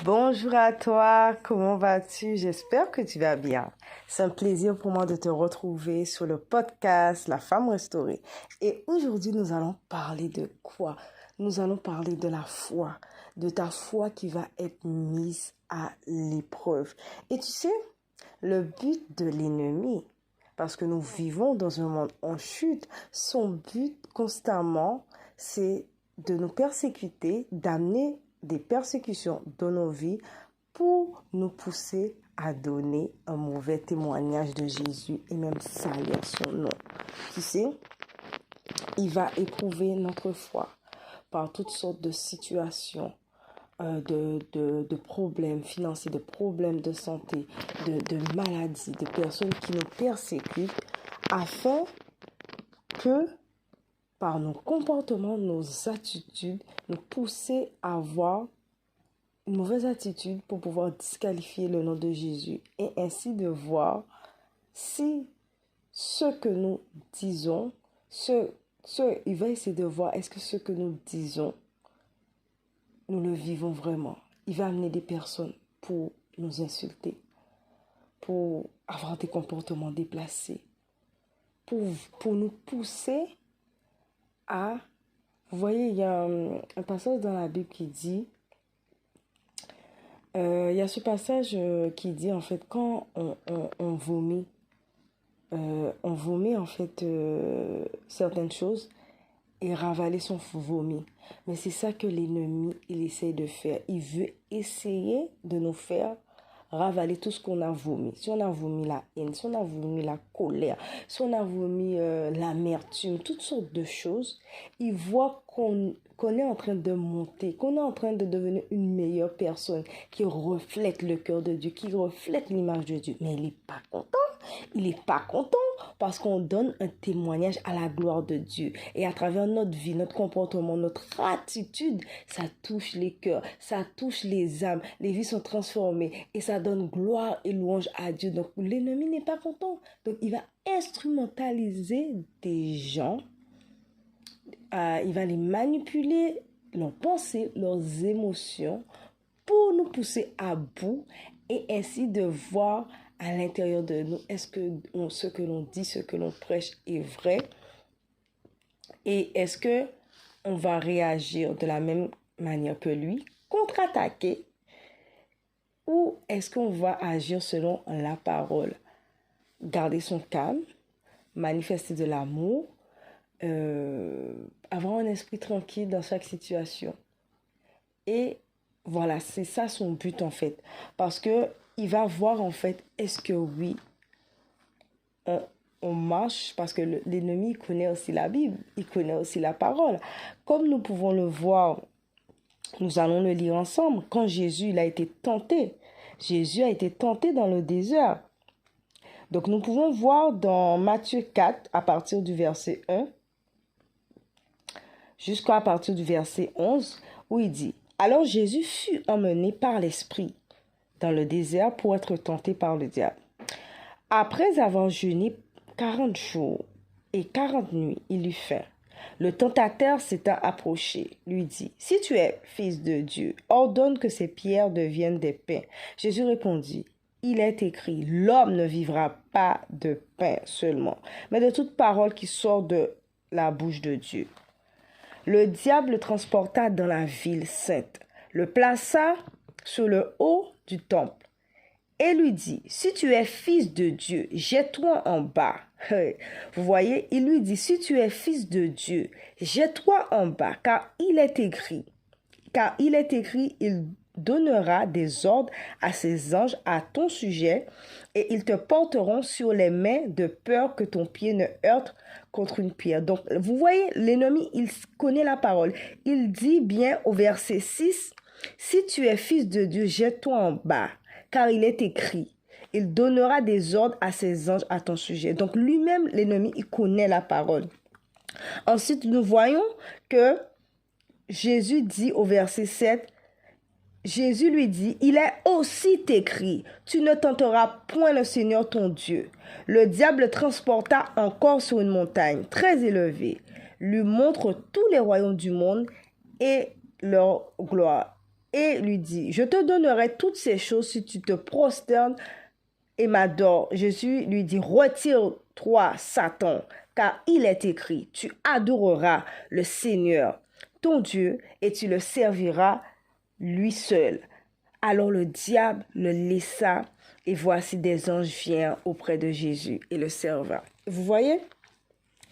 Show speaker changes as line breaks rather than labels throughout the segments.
Bonjour à toi, comment vas-tu? J'espère que tu vas bien. C'est un plaisir pour moi de te retrouver sur le podcast La Femme Restaurée. Et aujourd'hui, nous allons parler de quoi? Nous allons parler de la foi, de ta foi qui va être mise à l'épreuve. Et tu sais, le but de l'ennemi, parce que nous vivons dans un monde en chute, son but constamment, c'est de nous persécuter, d'amener des persécutions dans nos vies pour nous pousser à donner un mauvais témoignage de Jésus et même salir son nom. Tu sais, il va éprouver notre foi par toutes sortes de situations, de problèmes financiers, de problèmes de santé, de maladies, de personnes qui nous persécutent afin que par nos comportements, nos attitudes, nous pousser à avoir une mauvaise attitude pour pouvoir disqualifier le nom de Jésus et ainsi de voir si ce que nous disons, il va essayer de voir est-ce que ce que nous disons, nous le vivons vraiment. Il va amener des personnes pour nous insulter, pour avoir des comportements déplacés, pour nous pousser à... Vous voyez, il y a un passage dans la Bible qui dit... il y a ce passage qui dit, en fait, quand on vomit en fait certaines choses et ravaler son vomi. Mais c'est ça que l'ennemi, il essaie de faire. Il veut essayer de nous faire ravaler tout ce qu'on a vomi. Si on a vomi la haine, si on a vomi la colère, si on a vomi l'amertume, toutes sortes de choses, il voit qu'on est en train de monter, qu'on est en train de devenir une meilleure personne qui reflète le cœur de Dieu, qui reflète l'image de Dieu. Mais il n'est pas content. Il n'est pas content parce qu'on donne un témoignage à la gloire de Dieu. Et à travers notre vie, notre comportement, notre attitude, ça touche les cœurs, ça touche les âmes, les vies sont transformées et ça donne gloire et louange à Dieu. Donc l'ennemi n'est pas content. Donc il va instrumentaliser des gens, il va les manipuler, leurs pensées, leurs émotions pour nous pousser à bout et ainsi de voir à l'intérieur de nous, est-ce que ce que l'on dit, ce que l'on prêche est vrai? Et est-ce que on va réagir de la même manière que lui, contre-attaquer? Ou est-ce qu'on va agir selon la parole? Garder son calme, manifester de l'amour, avoir un esprit tranquille dans chaque situation. Et voilà, c'est ça son but en fait. Parce que il va voir en fait, est-ce que oui, on marche, parce que l'ennemi connaît aussi la Bible, il connaît aussi la parole. Comme nous pouvons le voir, nous allons le lire ensemble, quand Jésus il a été tenté dans le désert. Donc nous pouvons voir dans Matthieu 4, à partir du verset 1, jusqu'à partir du verset 11, où il dit, « Alors Jésus fut emmené par l'Esprit dans le désert pour être tenté par le diable. Après avoir jeûné 40 jours et 40 nuits, il eut faim. Le tentateur s'étant approché, lui dit, « Si tu es fils de Dieu, ordonne que ces pierres deviennent des pains. » Jésus répondit, « Il est écrit, l'homme ne vivra pas de pain seulement, mais de toute parole qui sort de la bouche de Dieu. » Le diable le transporta dans la ville sainte, le plaça sur le haut du temple et lui dit, « Si tu es fils de Dieu, jette-toi en bas. » Vous voyez, il lui dit, « Si tu es fils de Dieu, jette-toi en bas, car il est écrit, il donnera des ordres à ses anges à ton sujet, et ils te porteront sur les mains de peur que ton pied ne heurte contre une pierre. » Donc, vous voyez, l'ennemi, il connaît la parole. Il dit bien au verset 6, « Si tu es fils de Dieu, jette-toi en bas, car il est écrit, il donnera des ordres à ses anges à ton sujet. » Donc, lui-même, l'ennemi, il connaît la parole. Ensuite, nous voyons que Jésus dit au verset 7, Jésus lui dit, « Il est aussi écrit, tu ne tenteras point le Seigneur ton Dieu. » Le diable le transporta encore sur une montagne très élevée, lui montre tous les royaumes du monde et leur gloire. et lui dit, « Je te donnerai toutes ces choses si tu te prosternes et m'adores. » Jésus lui dit, « Retire-toi, Satan, car il est écrit, tu adoreras le Seigneur, ton Dieu, et tu le serviras lui seul. » Alors le diable le laissa, et voici des anges vinrent auprès de Jésus et le servirent. Vous voyez?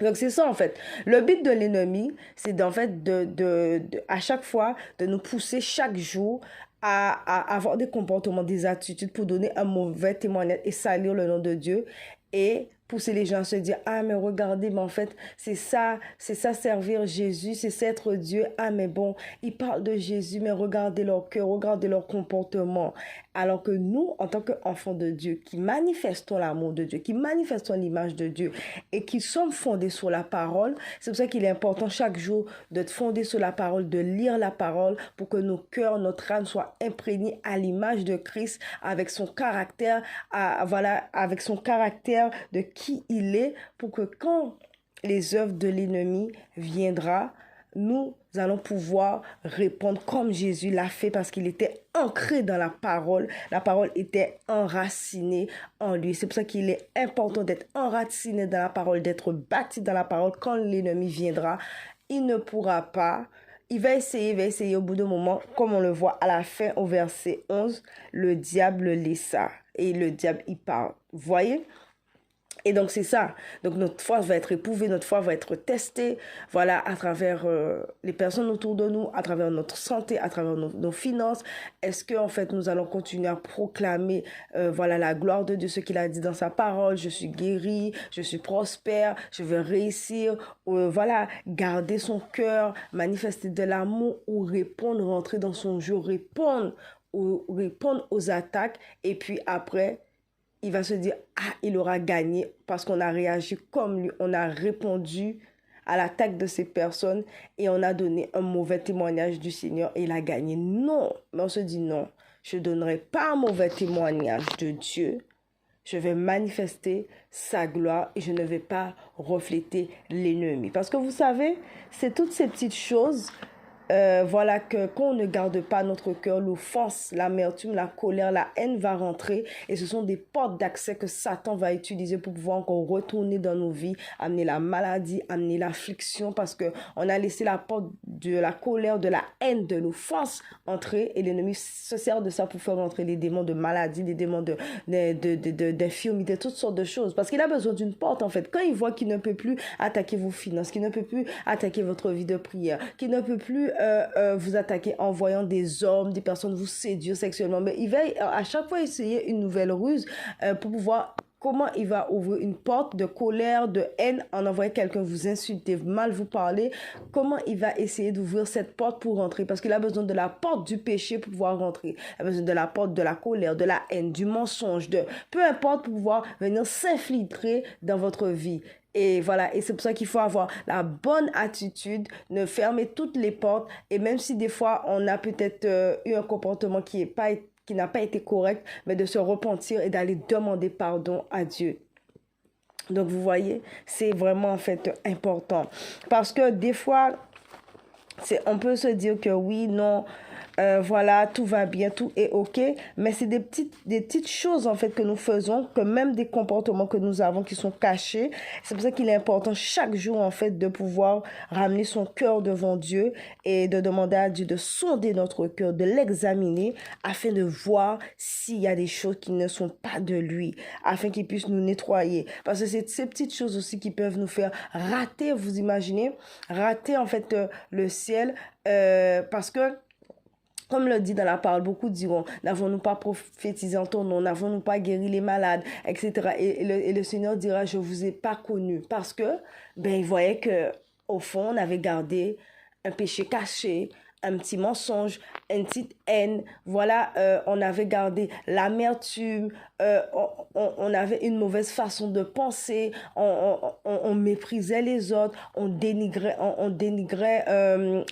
Donc c'est ça en fait. Le but de l'ennemi, c'est en fait à chaque fois de nous pousser chaque jour à avoir des comportements, des attitudes pour donner un mauvais témoignage et salir le nom de Dieu et pousser les gens à se dire, ah mais regardez, mais en fait c'est ça servir Jésus, c'est ça être Dieu. Ah mais bon, ils parlent de Jésus, mais regardez leur cœur, regardez leur comportement. Alors que nous, en tant qu'enfants de Dieu, qui manifestons l'amour de Dieu, qui manifestons l'image de Dieu et qui sommes fondés sur la parole, c'est pour ça qu'il est important chaque jour d'être fondé sur la parole, de lire la parole pour que nos cœurs, notre âme soient imprégnés à l'image de Christ avec son caractère, avec son caractère de qui il est, pour que quand les œuvres de l'ennemi viendront, nous allons pouvoir répondre comme Jésus l'a fait parce qu'il était ancré dans la parole. La parole était enracinée en lui. C'est pour ça qu'il est important d'être enraciné dans la parole, d'être bâti dans la parole. Quand l'ennemi viendra, il ne pourra pas. Il va essayer au bout d'un moment, comme on le voit à la fin au verset 11, le diable le laissa et le diable y parle. Vous voyez? Et donc, c'est ça. Donc, notre foi va être éprouvée, notre foi va être testée, voilà, à travers les personnes autour de nous, à travers notre santé, à travers nos finances. Est-ce que, en fait, nous allons continuer à proclamer, voilà, la gloire de Dieu, ce qu'il a dit dans sa parole, je suis guéri, je suis prospère, je vais réussir, voilà, garder son cœur, manifester de l'amour ou répondre, rentrer dans son jeu, répondre aux attaques et puis après, il va se dire, ah, il aura gagné parce qu'on a réagi comme lui, on a répondu à l'attaque de ces personnes et on a donné un mauvais témoignage du Seigneur et il a gagné. Non, mais on se dit non, je ne donnerai pas un mauvais témoignage de Dieu. Je vais manifester sa gloire et je ne vais pas refléter l'ennemi. Parce que vous savez, c'est toutes ces petites choses voilà que quand on ne garde pas notre cœur, l'offense, l'amertume, la colère, la haine va rentrer et ce sont des portes d'accès que Satan va utiliser pour pouvoir encore retourner dans nos vies, amener la maladie, amener l'affliction parce que on a laissé la porte de la colère, de la haine, de l'offense entrer et l'ennemi se sert de ça pour faire rentrer les démons de maladie, les démons d'infirmité, toutes sortes de choses parce qu'il a besoin d'une porte en fait. Quand il voit qu'il ne peut plus attaquer vos finances, qu'il ne peut plus attaquer votre vie de prière, qu'il ne peut plus vous attaquer en voyant des hommes, des personnes vous séduire sexuellement. Mais il va à chaque fois essayer une nouvelle ruse pour pouvoir... Comment il va ouvrir une porte de colère, de haine en envoyant quelqu'un vous insulter, mal vous parler. Comment il va essayer d'ouvrir cette porte pour rentrer? Parce qu'il a besoin de la porte du péché pour pouvoir rentrer. Il a besoin de la porte de la colère, de la haine, du mensonge, de peu importe pour pouvoir venir s'infiltrer dans votre vie. Et voilà, et c'est pour ça qu'il faut avoir la bonne attitude, ne fermer toutes les portes. Et même si des fois, on a peut-être eu un comportement qui n'a pas été correct, mais de se repentir et d'aller demander pardon à Dieu. Donc, vous voyez, c'est vraiment en fait important. Parce que des fois, on peut se dire que oui, non... voilà, tout va bien, tout est OK, mais c'est des petites choses en fait que nous faisons, que même des comportements que nous avons qui sont cachés. C'est pour ça qu'il est important chaque jour en fait de pouvoir ramener son cœur devant Dieu et de demander à Dieu de sonder notre cœur, de l'examiner afin de voir s'il y a des choses qui ne sont pas de lui, afin qu'il puisse nous nettoyer. Parce que c'est ces petites choses aussi qui peuvent nous faire rater, vous imaginez, rater en fait le ciel parce que comme le dit dans la parole, beaucoup diront, n'avons-nous pas prophétisé en ton nom, n'avons-nous pas guéri les malades, etc. Et le Seigneur dira, je ne vous ai pas connu. Parce que, il voyait qu'au fond, on avait gardé un péché caché, un petit mensonge, une petite haine. Voilà, on avait gardé l'amertume, on avait une mauvaise façon de penser, on méprisait les autres, on dénigrait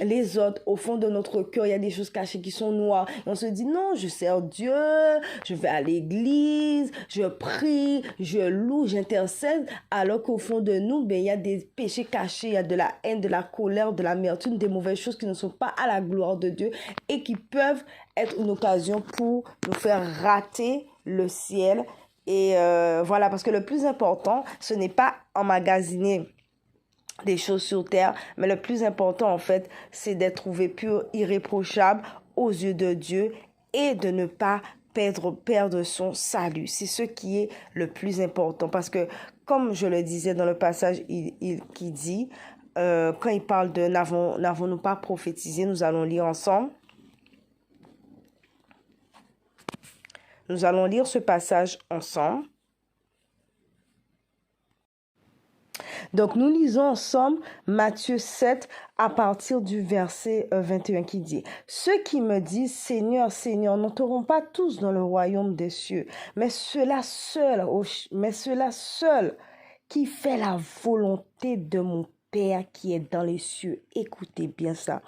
les autres. Au fond de notre cœur, il y a des choses cachées qui sont noires. Et on se dit, non, je sers Dieu, je vais à l'église, je prie, je loue, j'intercède. Alors qu'au fond de nous, il y a des péchés cachés, il y a de la haine, de la colère, de l'amertume, des mauvaises choses qui ne sont pas à la gloire de Dieu et et qui peuvent être une occasion pour nous faire rater le ciel. Et voilà, parce que le plus important, ce n'est pas emmagasiner des choses sur terre, mais le plus important en fait, c'est d'être trouvé pur, irréprochable aux yeux de Dieu et de ne pas perdre son salut. C'est ce qui est le plus important, parce que comme je le disais dans le passage qui dit, quand il parle de n'avons-nous pas prophétisé, nous allons lire ensemble. Nous allons lire ce passage ensemble. Donc, nous lisons ensemble Matthieu 7 à partir du verset 21 qui dit « Ceux qui me disent, Seigneur, Seigneur, n'entreront pas tous dans le royaume des cieux, mais ceux-là seuls qui fait la volonté de mon Père qui est dans les cieux. » Écoutez bien ça.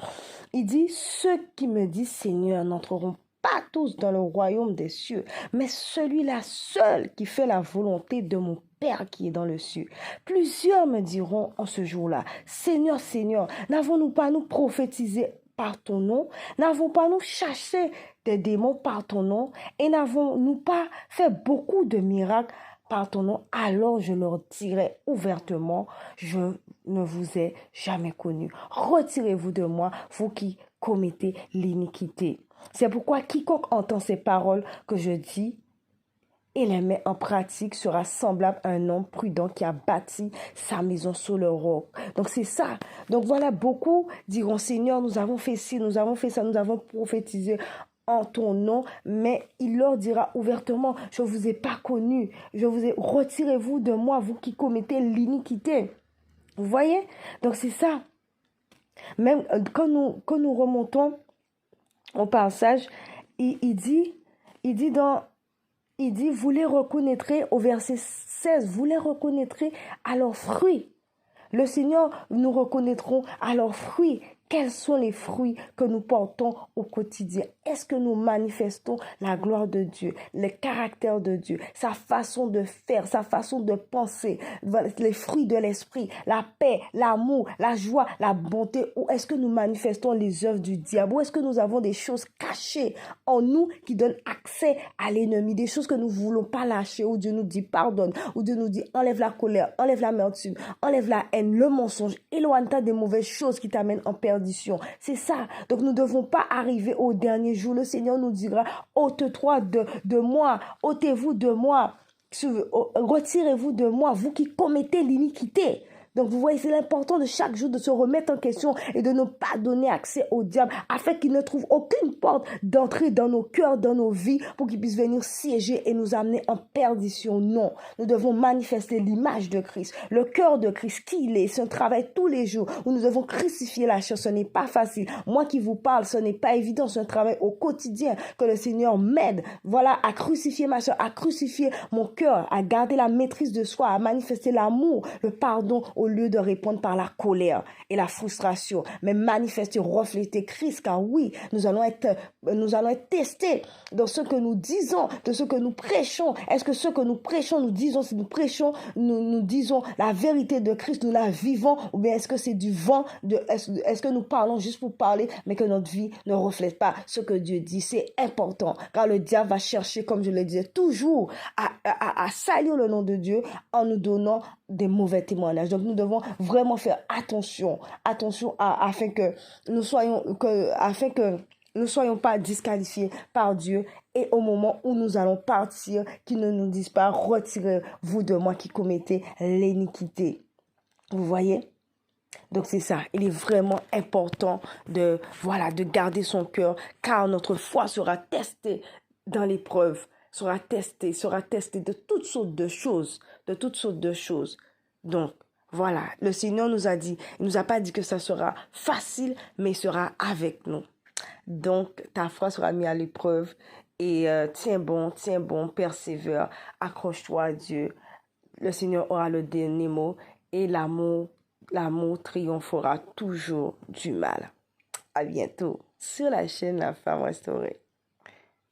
Il dit « Ceux qui me disent, Seigneur, n'entreront pas tous dans le royaume des cieux, mais celui-là seul qui fait la volonté de mon Père qui est dans le ciel. » Plusieurs me diront en ce jour-là, Seigneur, Seigneur, n'avons-nous pas nous prophétisé par ton nom? N'avons pas nous chassé des démons par ton nom? Et n'avons-nous pas fait beaucoup de miracles par ton nom? Alors je leur dirai ouvertement, je ne vous ai jamais connu. Retirez-vous de moi, vous qui commettez l'iniquité. C'est pourquoi quiconque entend ces paroles que je dis et les met en pratique sera semblable à un homme prudent qui a bâti sa maison sur le roc. Donc c'est ça. Donc voilà, beaucoup diront, Seigneur, nous avons fait ci, nous avons fait ça, nous avons prophétisé en ton nom, mais il leur dira ouvertement, je ne vous ai pas connu, retirez-vous de moi, vous qui commettez l'iniquité. Vous voyez? Donc c'est ça. Même quand nous remontons au passage, il dit, vous les reconnaîtrez, au verset 16, vous les reconnaîtrez à leurs fruits. Le Seigneur, nous reconnaîtrons à leurs fruits. Quels sont les fruits que nous portons au quotidien? Est-ce que nous manifestons la gloire de Dieu, le caractère de Dieu, sa façon de faire, sa façon de penser, les fruits de l'esprit, la paix, l'amour, la joie, la bonté? Ou est-ce que nous manifestons les œuvres du diable? Ou est-ce que nous avons des choses cachées en nous qui donnent accès à l'ennemi, des choses que nous ne voulons pas lâcher, où Dieu nous dit pardonne, où Dieu nous dit enlève la colère, enlève l'amertume, enlève la haine, le mensonge, éloigne-toi des mauvaises choses qui t'amènent en perdition. C'est ça. Donc nous ne devons pas arriver au dernier jour. Le Seigneur nous dira, ôte-toi de moi, ôtez-vous de moi, retirez-vous de moi, vous qui commettez l'iniquité. Donc vous voyez, c'est l'important de chaque jour de se remettre en question et de ne pas donner accès au diable afin qu'il ne trouve aucune porte d'entrée dans nos cœurs, dans nos vies pour qu'il puisse venir siéger et nous amener en perdition. Non, nous devons manifester l'image de Christ, le cœur de Christ, qui il est. C'est un travail tous les jours où nous devons crucifier la chair. Ce n'est pas facile. Moi qui vous parle, ce n'est pas évident. C'est un travail au quotidien que le Seigneur m'aide. Voilà, à crucifier ma chair, à crucifier mon cœur, à garder la maîtrise de soi, à manifester l'amour, le pardon, au lieu de répondre par la colère et la frustration, mais manifester, refléter Christ, car oui, nous allons être testés dans ce que nous disons, de ce que nous prêchons. Est-ce que ce que nous prêchons, nous disons, si nous prêchons, nous disons la vérité de Christ, nous la vivons, ou bien est-ce que c'est du vent, est-ce que nous parlons juste pour parler, mais que notre vie ne reflète pas ce que Dieu dit? C'est important, car le diable va chercher, comme je le disais, toujours à salir le nom de Dieu en nous donnant des mauvais témoignages. Donc nous devons vraiment faire attention afin que nous ne soyons pas disqualifiés par Dieu, et au moment où nous allons partir, qu'il ne nous dise pas retirez-vous de moi qui commettez l'iniquité. Vous voyez? Donc c'est ça, il est vraiment important de garder son cœur, car notre foi sera testée dans l'épreuve, sera testée de toutes sortes de choses, Donc voilà, le Seigneur nous a dit, il nous a pas dit que ça sera facile, mais il sera avec nous. Donc ta foi sera mise à l'épreuve et tiens bon, persévère, accroche-toi à Dieu. Le Seigneur aura le dernier mot et l'amour triomphera toujours du mal. À bientôt sur la chaîne La Femme Restaurée.